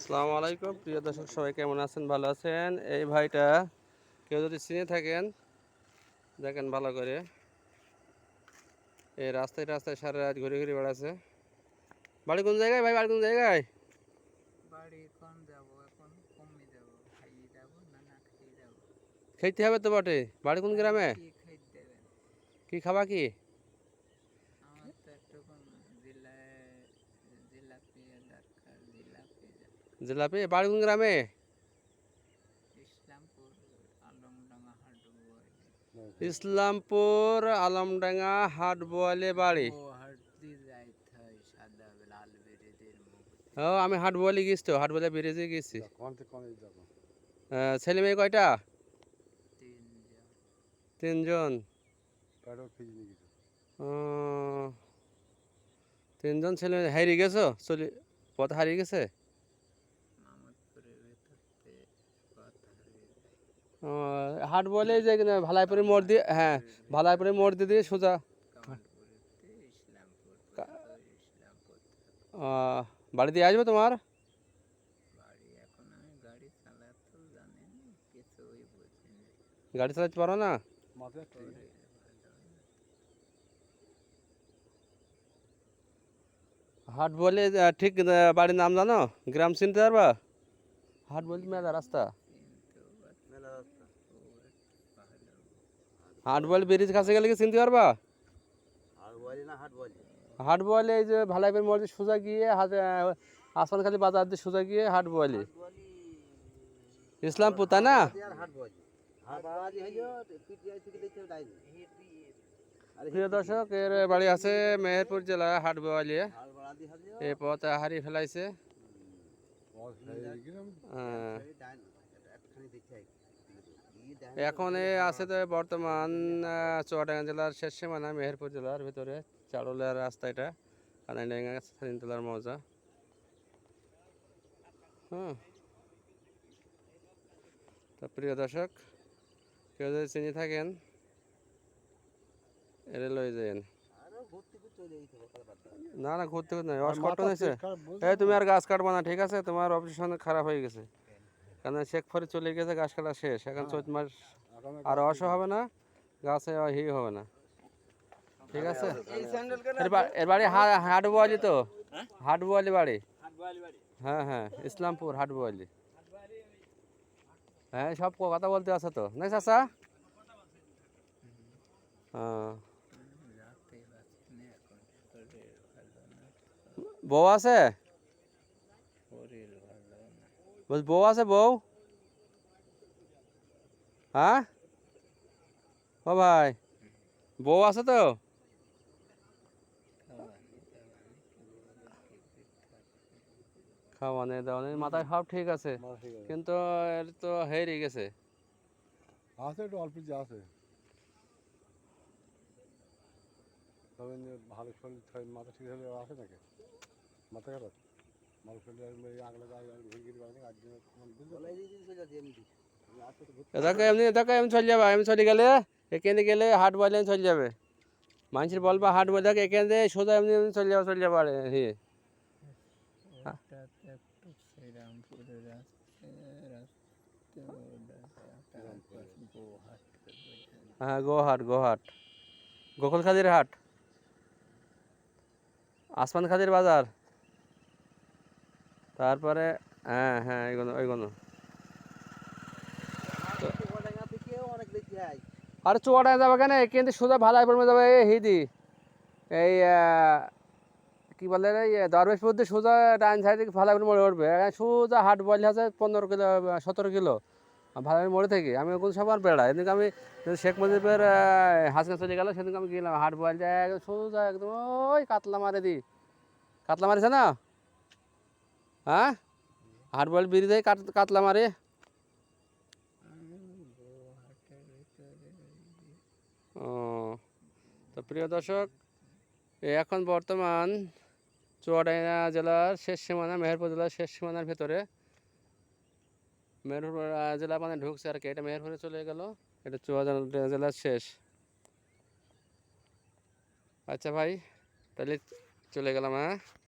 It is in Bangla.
আসসালামু আলাইকুম প্রিয় দর্শক, সবাই কেমন আছেন? ভালো আছেন? এই ভাইটা কেউ যদি চিনে থাকেন দেখেন ভালো করে, এই রাস্তায় রাস্তায় সারা রাত ঘুরে ঘুরে বেড়াচ্ছে। বাড়ি কোন জায়গায় ভাই? বাড়ি কোন জায়গায়? বাড়ি কোন যাব এখন? কমে যাব, খাইয়ে যাব না না খেয়ে যাব? খেতে হবে তো বটে। বাড়ি কোন তাহলে গ্রামে? কি খাইতে দেবেন? কি খাবা কি? আমার তো একটু কোন জেলায় জিলাপি দরকার, জিলাপি জিলাপি? বাড়ি কোন গ্রামে? ইসলামপুর আলমডাঙ্গা হাট বলে। ইসলামপুর আলমডাঙ্গা হাট বোয়ালে বাড়ি। ও হাট দিয়ে যাইতে হয়, সাদা লাল বেরেদের মুখ ও, দিয়ে। আমি হাট বোয়ালে গেছি, তো হাট বোয়ালে বেরিয়ে গেছি। ছেলে মেয়ে কয়টা? তিনজন। তিনজন। ও, তিনজন ছেলে মেয়ে হারিয়ে গেছো? পথ হারিয়ে গেছে? মামদপুরের ভেতরতে কথা হারিয়ে যায়। ও, হাট বলে যে ভালাইপুরে মোড় দিয়ে, হ্যাঁ, কামালপুরের ভালাইপুরে মোড় ভেতরতে, দিয়ে সোজা। কামালপুরেতে ইসলামপুর কা- পর্যন্ত ইসলামপুর থাকে। বাড়ি দিয়ে আসবে তোমার? বাড়ি এখন আমি গাড়ি চালাতেও জানি না, কিছুই বুঝিনি। গাড়ি চালাতে পারো না? শরীর ভালো না। হাট বলে ঠিক বাড়ির নাম জানো? গ্রাম চিনতে পারবা? হাট বলে মেলা রাস্তা। চিনতেও পারছি না, খুব একটা ভালো। হাট বলে ব্রিজ কাছে গেলে কি চিনতে পারবা? হাট বলে এই যে ভালাইপুর মোড় দিয়ে সোজা গিয়ে আসমানখালি বাজার দিয়ে সোজা গিয়ে হাট বলে ইসলামপুর, তাই না? প্রিয় দর্শক, এর বাড়ি আছে মেহেরপুর জেলা হাট বোয়ালিয়া। এই পথ হারিয়ে ফেলাইছে। এখন এ আছে তো বর্তমান চুয়াডাঙ্গা জেলার শেষ সীমানা, মেহেরপুর জেলার ভিতরে চারুলিয়ার রাস্তা, এটা কানাইডাঙ্গা স্বাধীনতলার মৌজা। হুম, তো প্রিয় দর্শক, কেউ যদি চিনি থাকেন এরে লই যান। না না, ঘুরতে ঘুরতে নাই, অস্কট নিয়েছে। এই তুমি আর গাছ কাটবা না, ঠিক আছে? তোমার অবজেকশন খারাপ হয়ে গেছে, কারণ শেখ ফরি চলে গেছে, গাছ কাটা শেষ। এখন চৈত মাস আর হবে না, গাছে হবে না, ঠিক আছে? এর বাড়ি হাট বোয়ালি তো, হাট বোয়ালি বাড়ি। হ্যাঁ হ্যাঁ, ইসলামপুর হাট বোয়ালি। হ্যাঁ, সব কথা বলতে আছে তো, না চাচা? হ্যাঁ। রাতে পারছি না এখন, শরীর ভালো না। বউ আছে? শরীর ভালো না। বউ আছে? বউ? হ্যাঁ ও ভাই, বউ আছে তো? খাওয়ানি দাওয়ানি কি করতে। খাওয়ানে দাওয়ানে মাথায় সব ঠিক আছে, কিন্তু এর তো হেরে গেছে। আছে একটু অল্প যে আছে, তবে ভালো শরীর মাথা ঠিক হলে আছে নাকি মাথা খারাপ? ভালো শরীর আগলে এটাকে এমনি চলে যাবে, এমনি চলে গেলে এখানে গেলে হাট বলে চলে যাবে। মানুষের বলবা হাট বলে এখানে সোজা এমনি এমনি চলে যাবে আর ওটাতে একটু শ্রীরামপুরের রাস্তা গোহাট। হ্যাঁ, গোহাট, গোকুল খাদির হাট, আসমান খাদির বাজার, তারপরে হ্যাঁ হ্যাঁ, ওইগুলো। আর চুয়াডাঙ্গা যাবে কেন? কিন্তু সোজা ভালাইপুর যাবে এই হিদি, এই কি বলে রে, দরবেশপুর দিয়ে সোজা ডান সাইডে ভালাইপুর মোড়ে উঠবে, সোজা হাট বলে আছে 15 কিলো 17 কিলো ভালাইপুর মোড়ে থেকে। আমি ওখানে সবার বেড়া, এদিকে আমি শেখ মুজিবের হাসিনা চলে গেল, সেদিকে আমি গেলাম হাট বল যায় সোজা একদম ওই কাতলা মারে দি, কাতলা মারিছে না? হ্যাঁ, হাট বল বেরিয়ে যায় কাতলা মারে। গোহাটের ভিতরে ও, তো প্রিয় দর্শক, এখন বর্তমান চুয়াডাঙ্গা জেলার শেষ সীমানা, মেহেরপুর জেলার শেষ সীমানার ভিতরে, মেহেরপুর জেলা মানে ঢুকছে আর কি। এটা মেহেরপুরে চলে গেল, এটা চুয়াডাঙ্গা জেলার শেষ। আচ্ছা ভাই, তাহলে চলে গেলাম, হ্যাঁ।